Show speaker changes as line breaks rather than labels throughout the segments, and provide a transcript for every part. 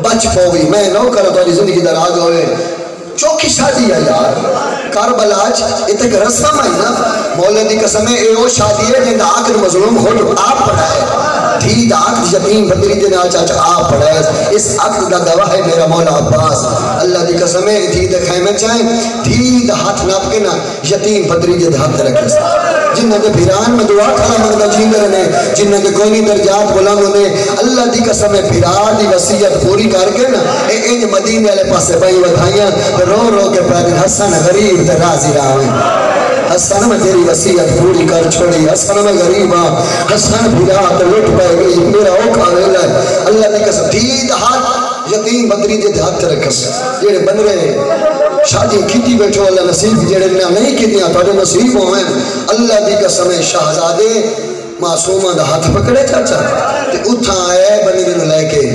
بچ پوی میں نو کرو تو زندگی دراز ہوئے چوکی شادی ہے یار کربلاج اتک رسم ہے نا مولا دی قسم اے او شادی ہے جن آخر مظلوم خود آپ پڑھائے دھی دا عقد یتیم بدری دے نال چاچا آپ پڑھائے اس عقد دا گواہ ہے میرا مولا عباس اللہ دی قسم ہے دھی دے خیمے چاہیں دھی دا ہاتھ ناپ کے نا یتیم بدری دے ہاتھ رکھے جنہاں دے بھیران میں دعا کھلا منگتا جیندر نے جنہاں دے کوئی درجات بلند نے اللہ دی قسم ہے بھیران دی وصیت پوری کر کے نا انج مدینے والے پاسے بھائی ودھائیاں رو رو کے پیدن حسن غریب تے راضی راویں حسن میں تیری وصیت پوری کر چھوڑی حسن میں غریب ہاں حسن بھیران تے لٹ پہ گئی میرا اوکھا ویلا ہے اللہ دی قسم دید ہاتھ یتیم بدری دے ہاتھ رکھس جیڑے بن رہے شادی کیتی بیٹھو اللہ نصیب جڑے نہیں کیتیاں تو نصیب ہوئے اللہ دی قسم شہزادے معصومہ دا ہاتھ پکڑے چاچا تے اتھا آئے بنی دن لے کے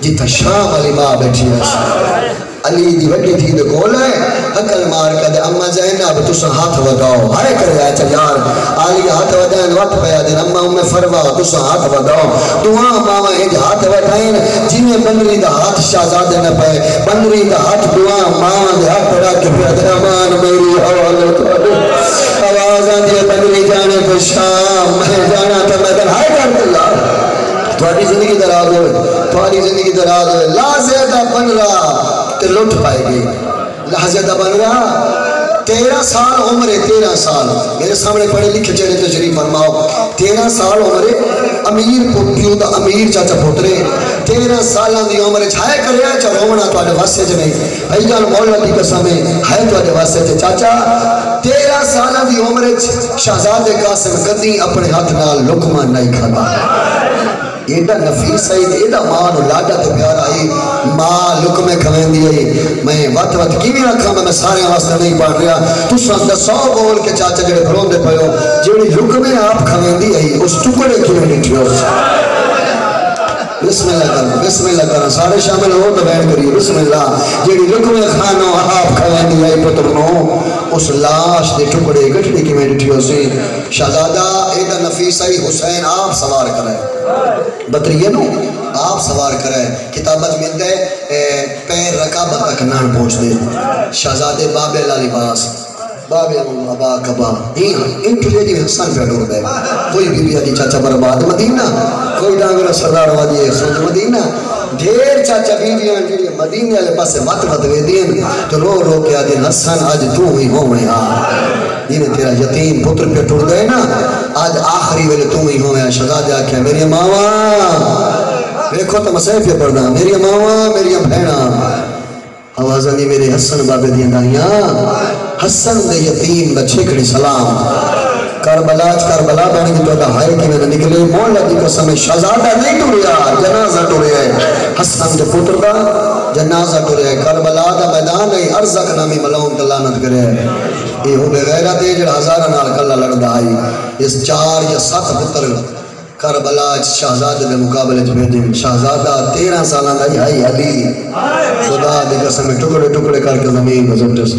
جتا شام علی ماں بیٹھی ہے علی دی وڈی تھی دے کول ہے حقل مار کا دے اما زینب تسا ہاتھ وداؤ ہائے کر جائے چجار علی ہاتھ ودائن وقت پیا دے اما ام فروا تسا ہاتھ وداؤ دعا ماما انج ہاتھ ودائن جنہیں بندری دا ہاتھ شہزادے نہ پائے بندری دا ہاتھ دعا ماما دے ہاتھ پڑا کے پیا دے امان میری حوالت آوازاں دے بندری جانے کو شام میں جانا تھا میں دن ہائے کر دے یار تھوڑی زندگی دراز ہوئے تھوڑی زندگی دراز ہوئے لا زیادہ بن رہا تے لٹ پائے گی لہذا بن رہا 13 سال عمر 13 سال میرے سامنے پڑھے لکھے چہرے تشریف فرماؤ 13 سال عمر امیر پیو دا امیر چاچا پوترے 13 سالہ دی عمر چھائے کرے چا رومنا تو آڈے واسے جو نہیں بھائی جان مولا دی قسم ہے تو آڈے واسے جو چاچا 13 سالہ دی عمر شہزاد قاسم قدی اپنے ہاتھ نال لکمہ نہیں کھانا ایڈا نفیس آئی ایڈا ماں نو لاڈا تو پیار آئی ماں لکمے کھوین دی آئی میں وقت وقت کی بھی رکھا میں سارے واسطے نہیں پڑھ رہا تو سن 100 بول کے چاچا جڑے بھرون دے پہو جڑی لکمے آپ کھوین دی آئی اس ٹکڑے کیوں نہیں تھی بسم اللہ کرنا سارے شامل ہو تو بیٹھ کریے بسم اللہ جیڑی لکمے خانوں آپ کھوین دی آئی پترنوں اس لاش دے ٹکڑے گٹڑی کی میں ڈٹھی ہو سی شہزادہ ایڈا نفیس آئی حسین آپ سوار کرے بطریہ نو آپ سوار کرے کتابت مل دے پیر رکابت تک نان پہنچ دے شہزادے بابے لا لباس بابے ابا کبا انٹو جیدی حسن پہ ڈور دے کوئی بی بی آدھی چاچا برباد مدینہ کوئی ڈانگر سردار وادی خود مدینہ دھیر چاچا بی بی آدھی مدینہ علیہ پاسے مت وے دین تو رو رو کے آدھی حسن آج تو ہی ہو میں جنہیں تیرا یتیم پتر پہ ٹور دے نا آج آخری ویلے تو ہی ہو میں شہزادے آکھیا میری ماما دیکھو تو مسئلہ پہ پڑھنا میری ماما میری بھینا آوازہ نہیں میرے حسن بابے دیا دائیاں حسن دے یتیم دا چھکڑی سلام کربلا بہنے کی تو ہائے کی میں نکلے مولا دی قسم شہزادہ نہیں ٹوریا جنازہ ٹوریا ہے حسن دے پتر دا جنازہ ٹوریا ہے کربلا دا میدان ہے ارزق نامی ملون تلانت کرے یہ ہو بے غیرہ دے جڑ ہزارہ نال کلہ لڑدا آئی اس 4 یا 7 پتر کربلا شہزادہ دے مقابلے جو بھیجیں شہزادہ 13 سالہ دائی آئی علی خدا دے قسم ٹکڑے ٹکڑے کر کے زمین گزرٹس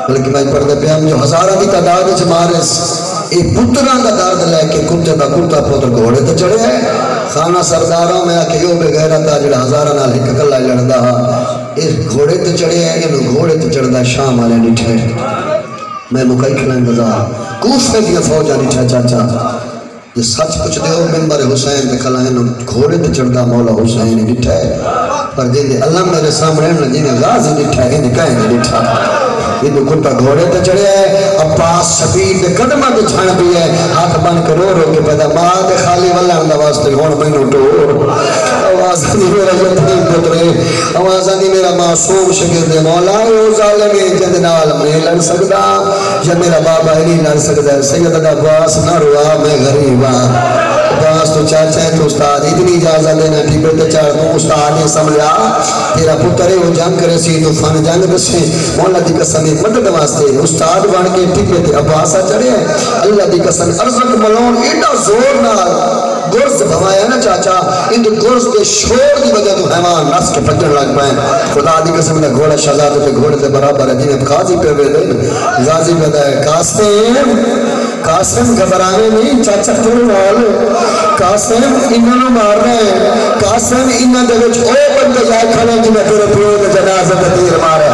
بلکہ میں پڑھ دے پیام جو ہزارہ دی تعداد چھ مارس ایک پتران دا دارد لے کے کتے دا کتا پتر گھوڑے تے چڑھے ہے خانہ سرداروں میں آکے یو بے غیرہ تا جڑا ہزارہ نال ہی ککلہ لڑدا اس گھوڑے تے چڑھے ہے انہوں گھوڑے تے چڑھدا شام آلے نٹھے میں مکئی کھلائیں بزار کوفے دیا فوجہ نٹھے چاچا یہ سچ پچھ دے ہو ممبر حسین دے کھلائیں گھوڑے تے چڑھدا مولا حسین نٹھے پر جن دے اللہ میرے سامنے جنہیں غازی نٹھے انہیں کہیں دے نٹھا یہ تو کتا گھوڑے تے چڑھے ہے عباس شبیر دے قدمہ دے چھان بھی ہے ہاتھ بن کے رو رو کے پیدا ماں دے خالی واللہ اندہ واسطے ہون مینو ٹور آوازہ نہیں میرا یتیم پترے آوازہ نہیں میرا معصوم شکر دے مولا او ظالمی جد نال میں لڑ سکتا یا میرا بابا ہی نہیں لڑ سکتا ہے سید دا عباس نہ روا میں غریبا عباس تو چاچا ہے تو استاد اتنی اجازہ دینا ٹھیکر تے چاہ تو استاد نے سمجھا تیرا پترے وہ جنگ کرے سی تو فان جنگ بسے مولا دی قسم مدد واسطے استاد بن کے ٹھیکے تے عباسہ چڑھے ہیں اللہ دی قسم ارزق ملون ایڈا زور نہ گرز بھوایا نا چاچا ان تو گرز کے شور دی وجہ تو حیوان نفس کے پجڑ لگ پائیں خدا دی قسم دا گھوڑا شہزادے پہ گھوڑے تے برابر ہے جنہیں قاضی پہ بے دے غازی پہ دے قاسم گھبرانے نہیں چاچا تو والے قاسم انہوں نے مار رہے ہیں قاسم انہوں نے وچ او بندے جائے کریں جنہیں تیرے پیو کے جنازے میں تیر مارے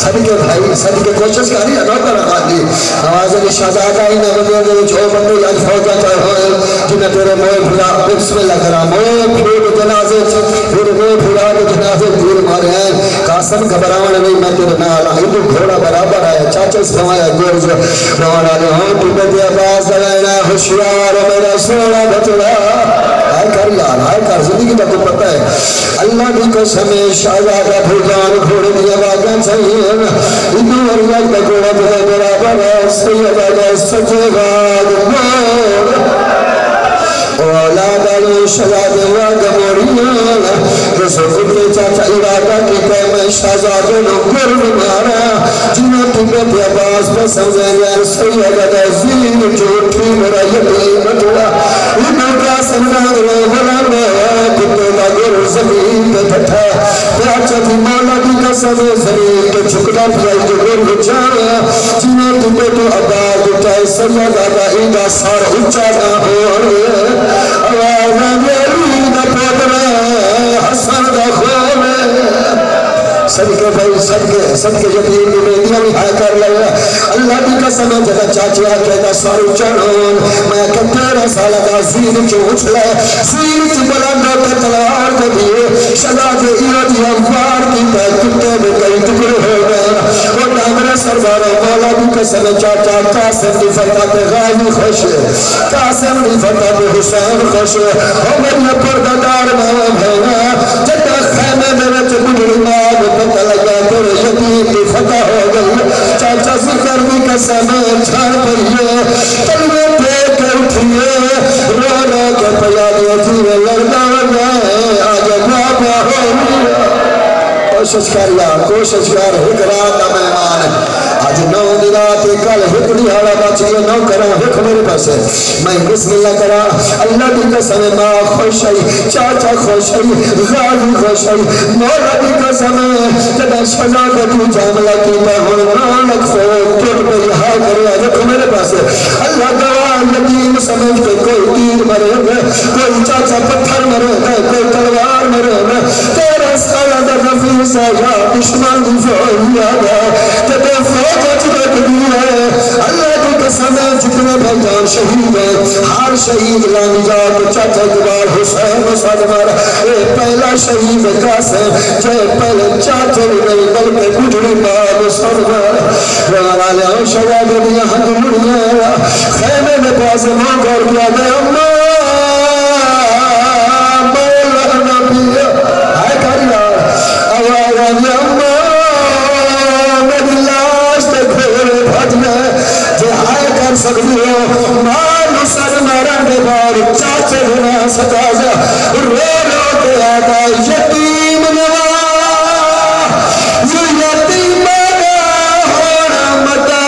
صدقے بھائی صدقے کوشش کری ہے نوکر خاندی نواز علی شہزادہ ہی نبیوں کے جو بندے آج فوجہ چاہے ہوئے جنہیں تیرے موئے بھلا بسم اللہ کرا موئے بھیڑ جنازے پھر موئے بھلا جنازے تیر مارے ہیں قاسم گھبراؤں نہیں میں تیرے نالا ہندو گھوڑا برابر ہے چاچے سمایا گورز روانا لے ہوں تو بدے عباس لگائنا خوشیار میرا سونا بچڑا آئے کر یار آئے کر زندگی کا تو پتہ ہے اللہ بھی قسم شہزادہ بھوجان گھوڑے دیا واقعا چاہیے ہندو ورزاق کا گھوڑا بدے برابر ہے سیدہ سچے غاد مور اولاد علی شہزادے واقع موریانا رسو کتے چاچا ارادہ کی قیمہ شہزادے نو گرم مارا جنہوں تمہیں پہ عباس پر سمجھیں یار سیدہ زین جھوٹی میرا یقین بٹھوڑا انہوں کا سمجھا گرے بلا میں کتے کا گر زمین پہ پٹھا پیاچا تھی مولا بھی قسم زمین پہ چھکڑا پیا جو گر بچانا جنہوں تمہیں تو عباس اٹھائے سیدہ ایدہ سار اچھا نہ ہو آوازہ میری نہ پودرہ حسن دا خونے صدقے بھائی صدقے یقین بھی میدیاں بھی ہائے کر لگا اللہ بھی قسم ہے جگہ چاچی آکے دا سارو چڑھون میں کہ 13 سالہ دا زین چو اچھلے زین چو بلندہ پہ تلوار کو دیئے شہزادے ایرادی انفار کی پہ کتے میں کئی ٹکڑے ہو گئے وہ ڈامرے سربارہ مولا بھی قسم ہے چاچا قاسم دی فتح پہ غازی خوش ہے قاسم دی فتح پہ حسین خوش ہے وہ میری پردہ دار میں بھینا جدہ خیمے میں وچ بڑی ماں پتہ لگا تیرے یقین کی فتح ہو گئی چاچا ذکر بھی قسم چھاڑ پڑیے کلمے پہ کے اٹھیے رو رو کے پیالی جیوے لڑنا جائے آج بابا ہو کوشش کر یار کوشش کر حکرات مہمان آج 9 دنات کل حکڑی حالا باچیے 9 کرا حک میرے پاس ہے میں بسم اللہ کرا اللہ بھی قسم ماں خوش ہے چاچا خوش ہے غازی خوش ہے مولا بھی قسم ہے جدہ شہزادہ تو جاملہ کی پہن نانک سے ٹوٹ گئی ہاں کرے حک میرے پاس ہے اللہ گواہ یقین سمجھ کے کوئی تیر مرے گا کوئی چاچا پتھر مرے گا کوئی تلوار مرے گا 13 سالہ دا غفیر سایا دشمن دی فوجی آگا کہ فوجہ چکت دی ہے اللہ کی قسم ہے جتنے بھائیان شہید ہیں ہر شہید لانی جات چاچا اقبال حسین مساد مارا اے پہلا شہید قاسم جائے پہلے چاچا نہیں بلکہ گجڑی ماں مساد مارا رانا لیا شہید دیا ہنگ مڑیا خیمے میں پاس ماں گور کیا گیا مولا نبی آئے کاری آواز میری لاش تے گھوڑے بھجنے جے آئے کر سکتی ہو مانو سر مرن دے بار چاچے بنا سکا جا رو رو کے آتا یتیم نوا یہ یتیم نوا ہونا متا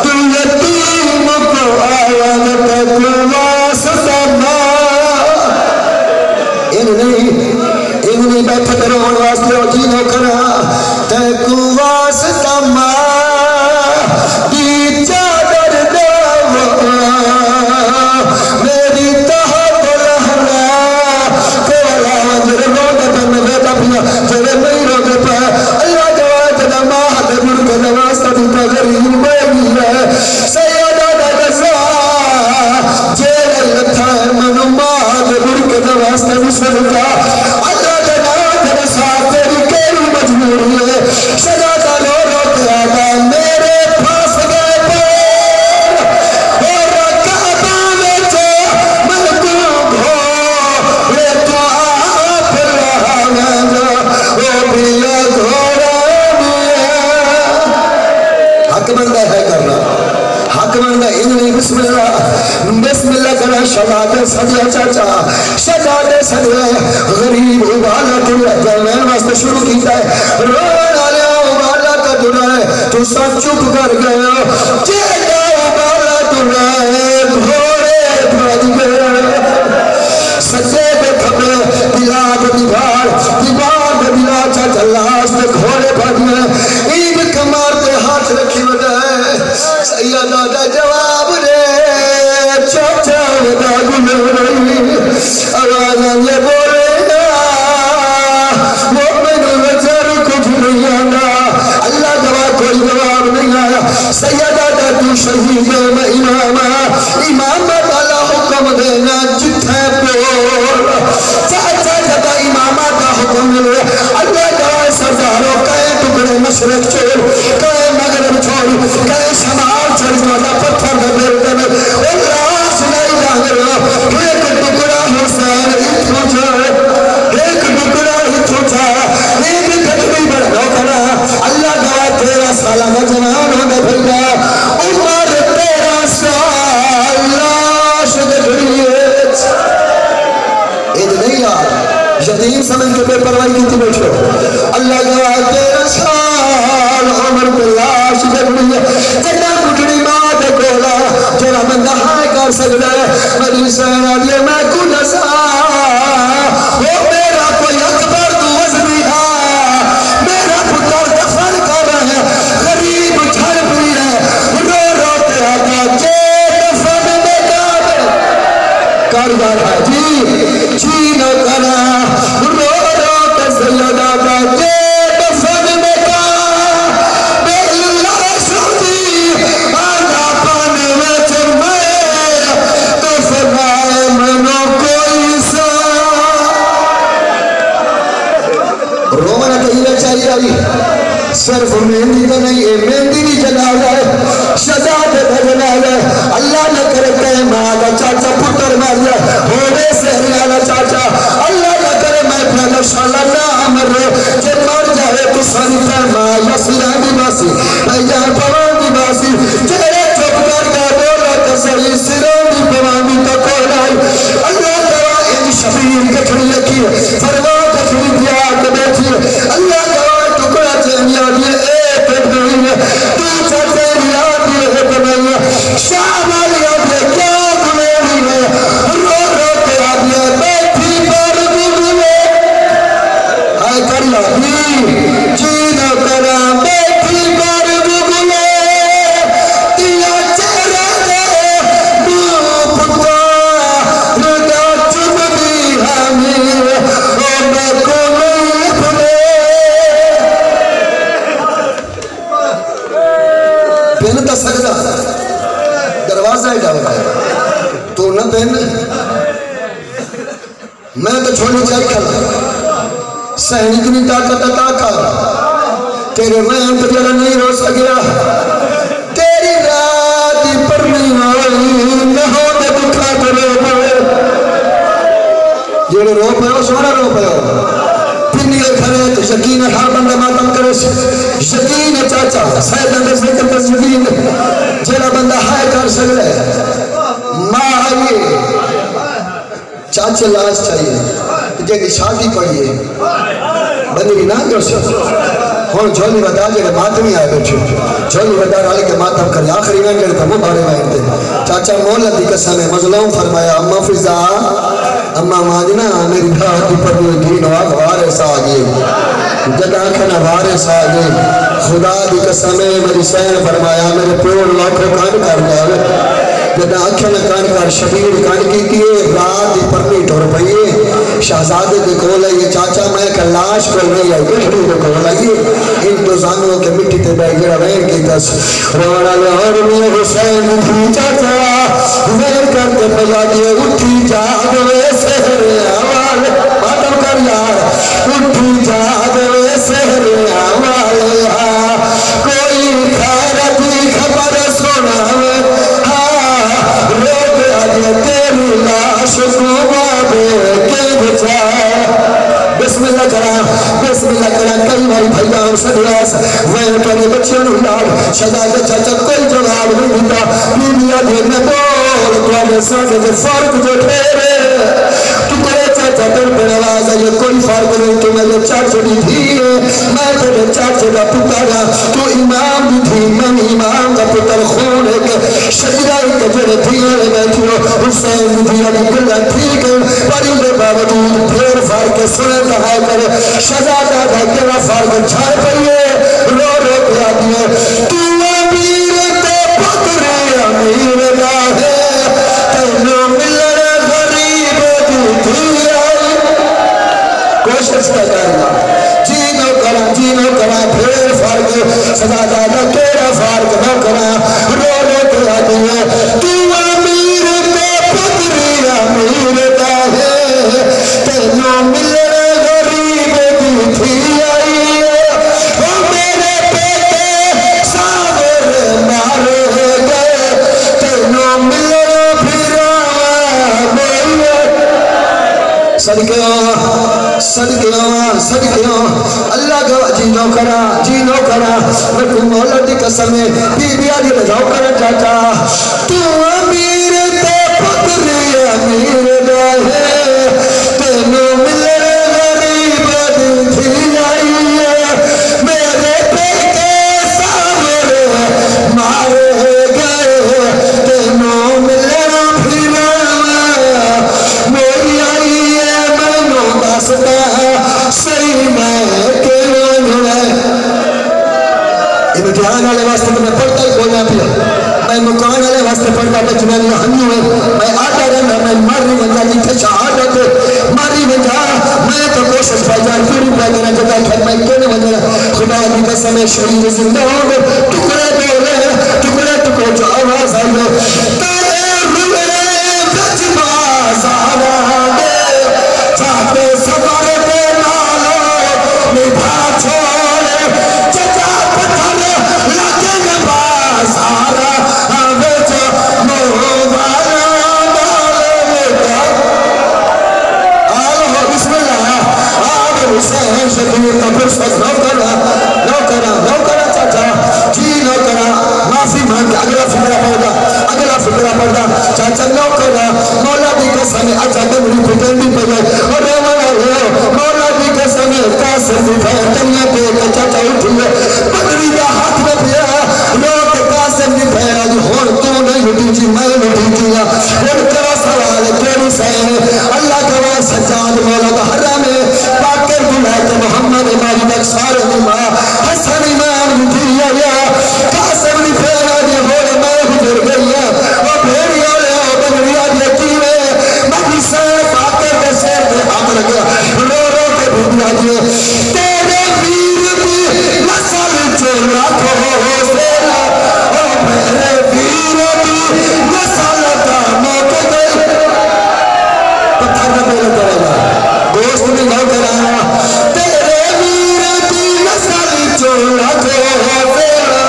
تو یتیم کو آوان تے کو واسطہ ماں انہیں بیٹھے کرو ان واسطے اور جینوں کرا تے کو واسطہ ماں دی چادر دو میری تحت لہنا کولا جرے روگے پر میں بیٹا پیا جرے نہیں روگے پر اللہ جوائے جدہ ماں دے مر کے نواسطہ دی پر غریب میں ہے سیدہ دا گزا جیلے لکھا ہے منو ماں دے مر کے نواسطہ مسلم کا اللہ جدہ جدہ ساتھ تیری کیری مجبوری ہے شہزادہ لو رو کے آگا میرے پاس گئے پر اور کعبہ میں جو محبوب ہو یہ تو آپ رہا گا وہ بھی گھوڑا حق بندہ ہے کرنا حق بندہ انہی بسم اللہ کرنا شہزادے صدیہ چاچا شہزادے صدیہ غریب عبادت جلمین واسطے شروع کیتا ہے رونا لیا عبادت دنائے تو سب چپ کر گئے جیدہ عبادت دنائے گھوڑے بھج گئے سجے پہ کھپے بلاد دیوار بلاد چاچا لاستے گھوڑے بھج گئے عید کمار پہ ہاتھ رکھی وجہ سیدہ دا جواب دے چاچا ودا گنر رہی آوازاں یہ بولے گا پروائی کی بیٹھو اللہ گواہ 13 سال عمر باللاش جگڑی ہے جنہ کٹڑی ماں دے کولا جنہ بندہ ہائے کر سکتا ہے میری سین آدھے میں کو نسا وہ میرا کوئی اکبر تو وزنی ہے میرا پتر دفن کر رہا ہے غریب جھڑ پڑی ہے رو رو کے آتا جے دفن میں کر رہا ہے جی نہ کرا رو رو کے سیدہ کا جے دفن میں بے اللہ سعودی آجا پانے میں چرمائے تو فرمائے منو کوئی سا رومانہ کہیے چاہیے آئی صرف مہندی تو نہیں ہے مہندی بھی جنازہ ہے شجاعت کا جنازہ ہے اللہ نہ کرے کہ ماں کا چاچا پتر مار جائے ہونے سے ہریانا چاچا اللہ نہ کرے میں پہلے شالا نہ امر جب مر جائے تو سانی فرما یا سیرانی باسی میں جہاں پوانی باسی جہاں چپ کر گا دولا کسری سیرانی پوانی تو کولائی اللہ دعا ان شبیر کٹھڑی لکی ہے فرما کٹھڑی دیا کے بیٹھی ہے اللہ دعا ٹکڑا چہنیا دیئے ایک نہیں ہے تو چاہتے ریا دیئے ایک نہیں ہے شاہ مالی آدھے کیا دنے نہیں ہے رو رو کے آدھے بیٹھی پر بگلے آئے کر لابی جینا کرا بیٹھی پر بگلے دیا چہرہ دے دو پتا ردا چمدی ہمیں او میں کو نہیں بھلے پہن دا سجدہ دروازہ ہی ڈالا ہے تو نہ پہن میں تو چھوڑی چاہی کھلا سہنی اتنی طاقت عطا کر تیرے میں تجھرا نہیں رو سکیا تیری راتی پر نہیں آئی نہ ہو دے دکھا تو رو پڑے جیڑے رو پہ ہو سونا رو پہ ہو پھرنی ہے کھڑے تو یقین ہر بندہ ماتم کرے یقین چاچا سید اندر سے کرتا یقین جیڑا بندہ ہائے کر سکتا ہے ماں آئیے چاچے لاش چاہیے جیڑی شادی پڑھیے بندی بھی نہ کر سکتا ہون جھولی ودا جیڑے ماتمی آئے بیٹھے جھولی ودا رالی کے ماتم کرے آخری میں کرتا وہ بارے میں انتے چاچا مولا دی قسم ہے مظلوم فرمایا اما فضا اما ماجنا میری بھاتی پر دین واق وارث آگئے جدا کھنا وارث آگئے خدا دی قسم ہے میری سین فرمایا میرے پیوڑ لاکھوں کان کر جاوے جدا اکھن کان کر شبیر کان کی کیے رات دی پرنی ٹھور پئیے شہزادے دے کھول آئیے چاچا میں کہ لاش کر نہیں آئی گھڑی دے کھول آئیے ان دو زانوں کے مٹی تے بے گرہ وین کی تس روڑا لے اور میں حسین بھی چاچا وین کر کے بجا دیے اٹھی جاگ وے سہر آوال ماتم کر یار اٹھی جاگ وے سہر آوال کوئی خیرتی خبر سنا میں تیری لاش کو بابے کے بچائے بسم اللہ کرا کئی بھائی بھائیان سڑیاس وین کرنے بچے نوڑاڑ شہزادہ چاچا کوئی جواب نہیں دیتا بیبیا دیر میں بول تو آنے سانے جو فرق جو ٹھیرے تو کرے چاچا در پر آواز ہے یہ کوئی فرق نہیں تو میں یہ چاچے بھی تھی میں تیرے چاچے کا پتارا تو امام بھی تھی میں امام کا پتر خون ہے کہ شجرائی کے جڑے تھیرے بیٹھی ہو حسین بھی تھی ابھی گلہ ٹھیک ہے پر ان کے باوجود پھر فرق سنے کہا کرے شہزادہ کا تیرا فرق چھائے پئیے رو رو کیا دیئے تو امیر تے پتر امیر لاہے تینوں ملنے غریب دی آئی کوشش کا کرنا جینو کرا پھر فرق شہزادہ کا تیرا فرق نہ کرا رو رو کیا دیئے تو امیر تے پتر امیر لاہے تینوں ملنے صدقیاں اللہ کا جینو کرا میں کو مولا دی قسم ہے بی بی آدھی رضاؤ کرا چاچا تو امیر تے پتر امیر داہے تینوں ملے غریب دی امتحان والے واسطے تو میں پڑھتا ہی بولنا پیا میں مکان والے واسطے پڑھتا بچنا نہیں ہنو ہے میں آتا رہنا میں ماری بنجا جیتے شہادت ماری بنجا میں تو کوشش پائی جان پوری پائی جانا جتا ہے میں کہنے بنجا خدا کی قسم شریر زندہ ہو ٹکڑے بولے ٹکڑے ٹکڑے جو آواز آئی ہے تیرے روئے بچ بازارا دے چاہتے سوارے پہ نالو نبھا چھوڑے چچا پتھر لگے نبازارا آوے جو مووالا ڈالے آلہ بسم اللہ آب حسین شکیر کا فرصت نو کرا چاچا جی نو کرا معافی مانگے اگلا فکرہ پڑھا چاچا نو کرا مولا دی قسم اچھا دمری پھٹن بھی پڑھا اور مولا دی قسم قاسم بھی پھر دنیا پہ چاچا اٹھئے بدری کا ہاتھ میں پیا روک قاسم بھی پھر آج ہون تو نہیں اٹھی جی میں اٹھی جیا اور کرا سوال کیڑی سین اللہ کرا سجاد مولا دا حرام پاکر دلائے محمد ماجد اکسار دیما حسن امام دیا یا قاسم بھی پھر آج ہون میں گزر گیا اور پھر یولے بدری آج یقینے مجھے سین پاکر کے سیر پہ ہاتھ لگا رو کے بھوڑا جی تیرے ویر بھی مسل چولا کو سیرا اور میرے ویر بھی مسل کا موقع گئی پتھر میں پہلے کرے گا دوست بھی نہ کرایا تیرے ویر بھی مسل چولا کو سیرا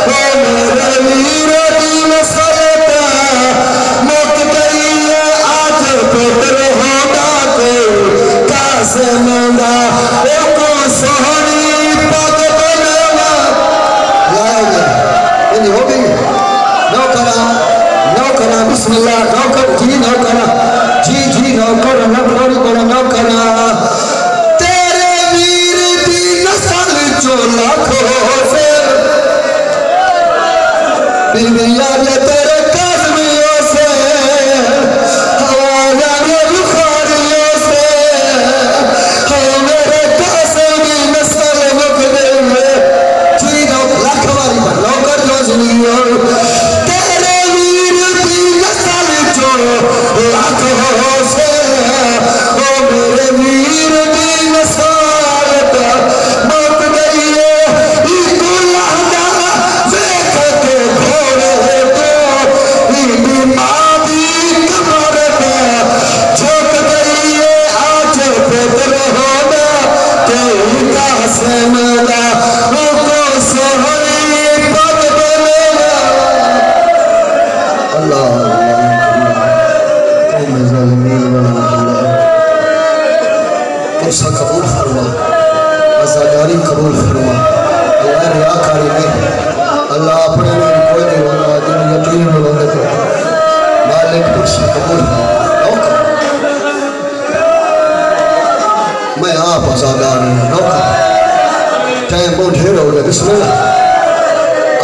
اور میرے ویر بھی مسل کا موقع گئی ہے آج پتر ہوگا کو قاسم دا ایکو سہنی پاک بناوا لایا گیا یعنی ہو گئی نو کرا بسم اللہ نو کر جی نو کرا جی نو کرا نو کرا تیرے ویر دی نسل چولا کھو پھر بی یاد تیرے قاسمیوں سے ہوایا نے بخاریوں سے میرے قاسمی نسل مقدر میں جی نو لاکھ واری پر نو کر جو زنیوں تیرے ویر دی نسل چولا کھو سے میرے ویر دی نسل کا موت گئی ہے ایک لہدہ ویک کے گھوڑے تو ایک مادی کمر پہ چھوٹ گئی ہے آج پتر ہونا تیری قاسم دا کو سہنی پت بنینا اللہ قوم ظالمین ورحمت اللہ قرصہ قبول فرما ازاداری قبول فرما اللہ ریاکاری نہیں اللہ اپنے میں کوئی نہیں ہونا دن یقین میں بندے کو مالک قرصہ قبول فرما میں آپ ازادار ہوں نوکر ٹائم بہت ڈھیر ہو گیا بسم اللہ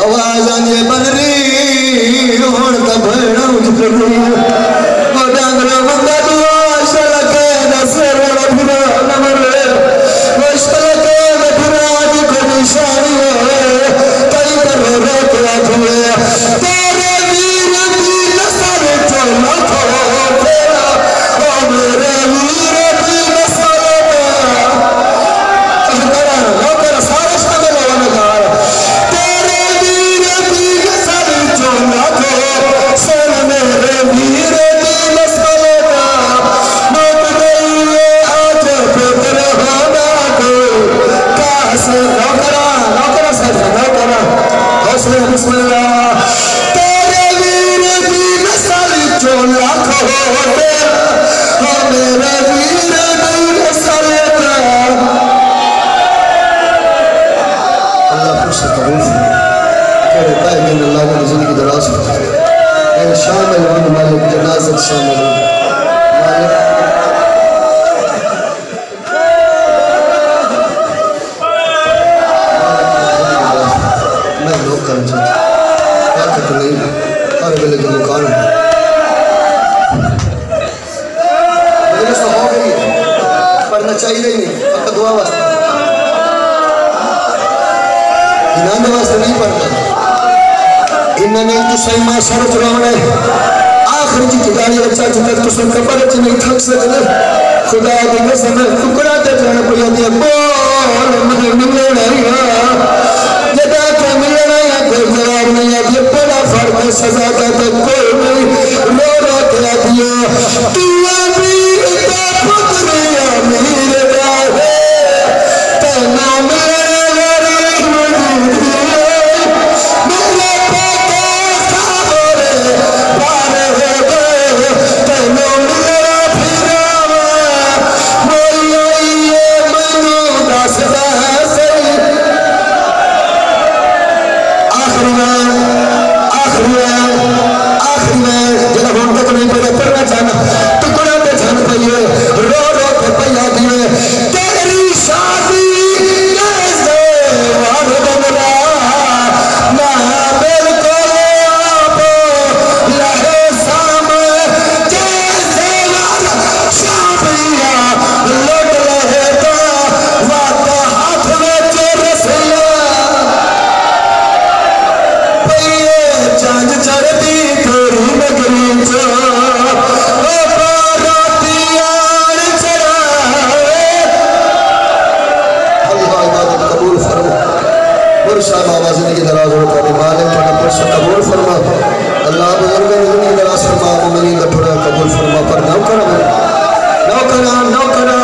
آواز آنجے بن رہی ہون کا بھیڑا اجھر رہی اور ڈانگرہ بندہ دعا شلکے نصر ربنا نمر وہ شلکے بھرا جی کو نشانی ہے کئی کرو ریت آجھوئے تیرے ویر بھی نصر چولا کھو پھیرا اور میرے ویر بھی نصر نوکر سارے شامل ہونے گار تیرے ویر بھی نصر چولا کھو سن میرے ویر بھی نصر موت گئی ہے آج پتر ہونا کو قاسم نوکرہ سجا نوکرہ حوصلے بسم اللہ تیرے ویر بھی نصر چولا کھو تیرا اور میرے ویر بھی نصر اللہ پر سے قبول کہے پائے گئے اللہ کا زندگی دراز ہو اے شامل ہوں مالک جنازت شامل ہوں مالک میں نوکر چاہتا طاقت نہیں ہر گلے کے مکان ہے مجلس تو ہو گئی ہے پڑھنا چاہیے ہی نہیں فقط دعا واسطہ انہوں نے واسطے نہیں پڑھتا انہوں نے تو صحیح ماں سرچ رہا ہے آخر جی جگالی بچہ جتک تو سن کبر اچھ نہیں تھک سکتے خدا کے قسم ٹکڑا تے جانا پڑیا دیا بول مجھے ملے نہیں جدا کے ملے نہیں کوئی جواب نہیں ہے یہ بڑا فرق سزا کا تو کوئی نہیں رو رو کے دیا تو امیر کا پتر امیر کا ہے تینا میرے غریب میرے پاکے خبرے بارے گئے تینا میرا پھراوا بولیے منو دستا ہے صحیح آخری میں جب ہم تک نہیں پڑھے پڑھنا چاہنا ٹکڑا پہ جھن پہیے رو رو پہ پہیا دیئے تیری شادی کیسے وارد مرا میں بالکل آپ لہے سامنے جیسے وارد شابیہ لٹ لہے تا وقت ہاتھ میں جو رسلہ چاند چڑھتی تیری نگری چا پاراتیان چڑھا اللہ عبادت قبول فرما برشاہ بابا زندگی دراز ہوتا ہے مالک پڑھا پرشا قبول فرما اللہ بزرگا زندگی دراز فرما مومنین کا تھوڑا قبول فرما پر نوکرہ